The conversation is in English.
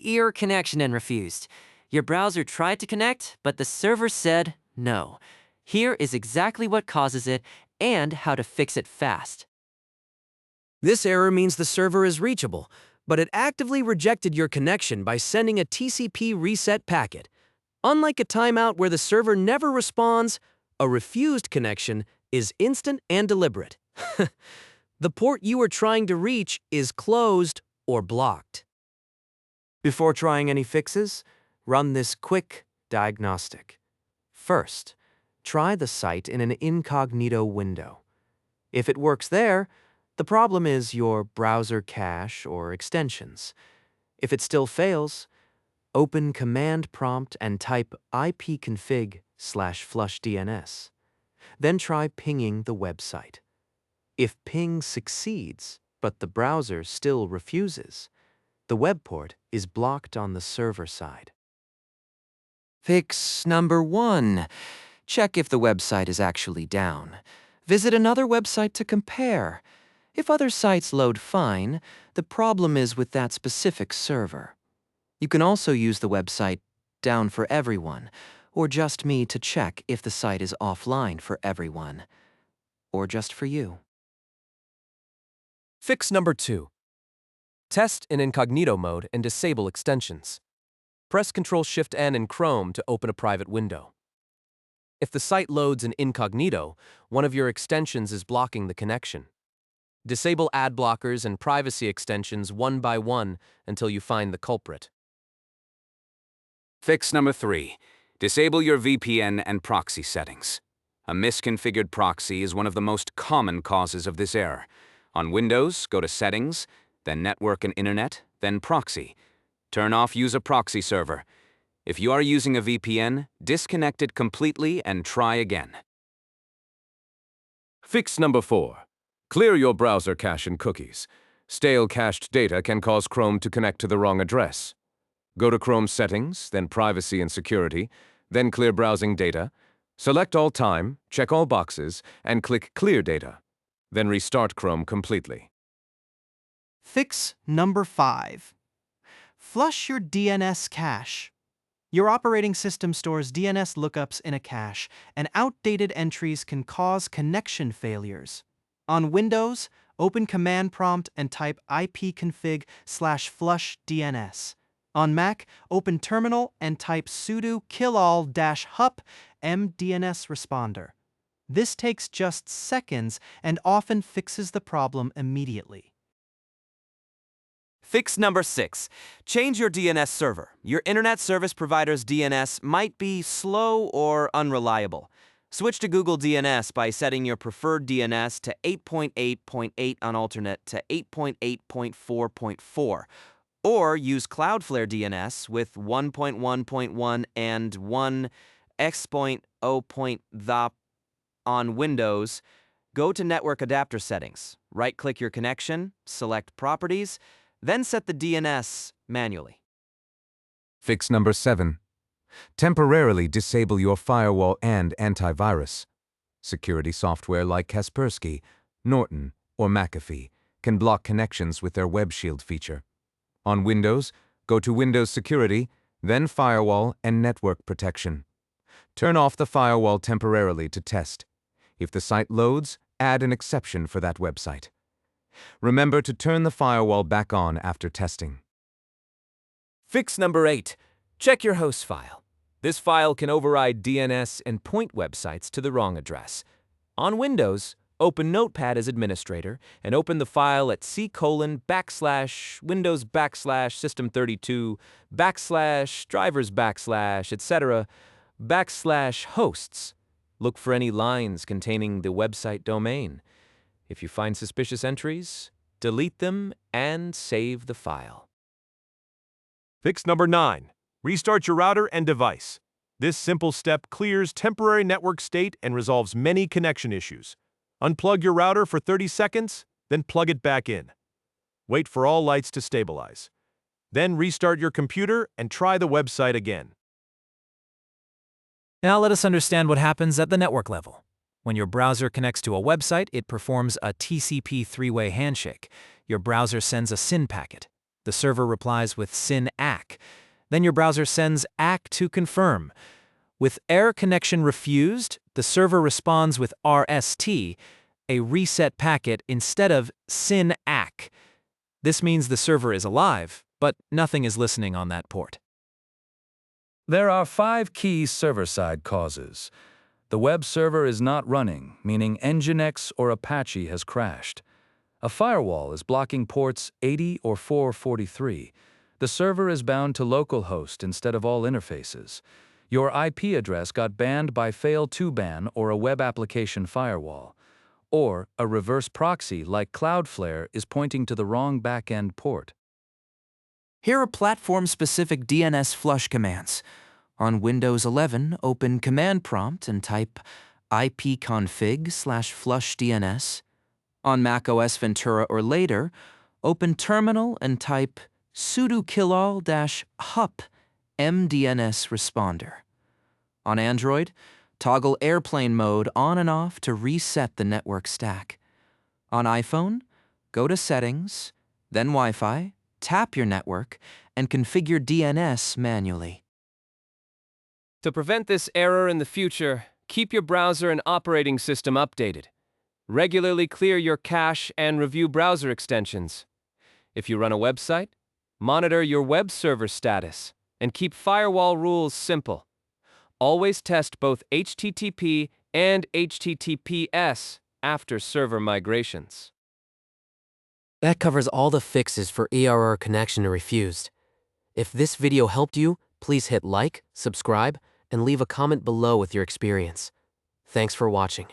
error connection refused. Your browser tried to connect, but the server said no. Here is exactly what causes it and how to fix it fast. This error means the server is reachable, but it actively rejected your connection by sending a TCP reset packet. Unlike a timeout where the server never responds, a refused connection is instant and deliberate. The port you are trying to reach is closed or blocked. Before trying any fixes, run this quick diagnostic. First, try the site in an incognito window. If it works there, the problem is your browser cache or extensions. If it still fails, open command prompt and type ipconfig/flushdns. Then try pinging the website. If ping succeeds, but the browser still refuses, the web port is blocked on the server side. Fix number 1. Check if the website is actually down. Visit another website to compare. If other sites load fine, the problem is with that specific server. You can also use the website down for everyone, or just me to check if the site is offline for everyone, or just for you. Fix number 2. Test in incognito mode and disable extensions. Press Ctrl+Shift+N in Chrome to open a private window. If the site loads in incognito, one of your extensions is blocking the connection. Disable ad blockers and privacy extensions one by one until you find the culprit. Fix number 3. Disable your VPN and proxy settings. A misconfigured proxy is one of the most common causes of this error. On Windows, go to Settings, then Network and Internet, then Proxy. Turn off Use a Proxy Server. If you are using a VPN, disconnect it completely and try again. Fix number 4. Clear your browser cache and cookies. Stale cached data can cause Chrome to connect to the wrong address. Go to Chrome Settings, then Privacy and Security, then Clear Browsing Data. Select all time, check all boxes, and click Clear Data. Then restart Chrome completely. Fix number 5. Flush your DNS cache. Your operating system stores DNS lookups in a cache, and outdated entries can cause connection failures. On Windows, open Command Prompt and type ipconfig/flushdns. On Mac, open Terminal and type sudo killall-hup mdns responder. This takes just seconds and often fixes the problem immediately. Fix number 6. Change your DNS server. Your internet service provider's DNS might be slow or unreliable. Switch to Google DNS by setting your preferred DNS to 8.8.8 on alternate to 8.8.4.4, or use Cloudflare DNS with 1.1.1 and 1x.0.the on Windows. Go to Network Adapter Settings. Right-click your connection, select Properties, then set the DNS manually. Fix number 7. Temporarily disable your firewall and antivirus. Security software like Kaspersky, Norton, or McAfee can block connections with their Web Shield feature. On Windows, go to Windows Security, then Firewall and Network Protection. Turn off the firewall temporarily to test. If the site loads, add an exception for that website. Remember to turn the firewall back on after testing. Fix number 8. Check your host file. This file can override DNS and point websites to the wrong address. On Windows, open Notepad as administrator and open the file at c:/Windows/System32//drivers/ etc. /hosts. Look for any lines containing the website domain. If you find suspicious entries, delete them and save the file. Fix number 9. Restart your router and device. This simple step clears temporary network state and resolves many connection issues. Unplug your router for 30 seconds, then plug it back in. Wait for all lights to stabilize. Then restart your computer and try the website again. Now let us understand what happens at the network level. When your browser connects to a website, it performs a TCP three-way handshake. Your browser sends a SYN packet. The server replies with SYN ACK, Then your browser sends ACK to confirm. With error connection refused, the server responds with RST, a reset packet, instead of SYN ACK. This means the server is alive, but nothing is listening on that port. There are 5 key server-side causes. The web server is not running, meaning Nginx or Apache has crashed. A firewall is blocking ports 80 or 443. The server is bound to localhost instead of all interfaces. Your IP address got banned by fail2ban or a web application firewall. Or a reverse proxy like Cloudflare is pointing to the wrong backend port. Here are platform-specific DNS flush commands. On Windows 11, open Command Prompt and type ipconfig/flushdns. On macOS Ventura or later, open Terminal and type sudo killall-hup mdns responder. On Android, toggle airplane mode on and off to reset the network stack. On iPhone, go to Settings, then Wi-Fi, tap your network, and configure DNS manually. To prevent this error in the future, keep your browser and operating system updated. Regularly clear your cache and review browser extensions. If you run a website, monitor your web server status, and keep firewall rules simple. Always test both HTTP and HTTPS after server migrations. That covers all the fixes for ERR connection refused. If this video helped you, please hit like, subscribe, and leave a comment below with your experience. Thanks for watching.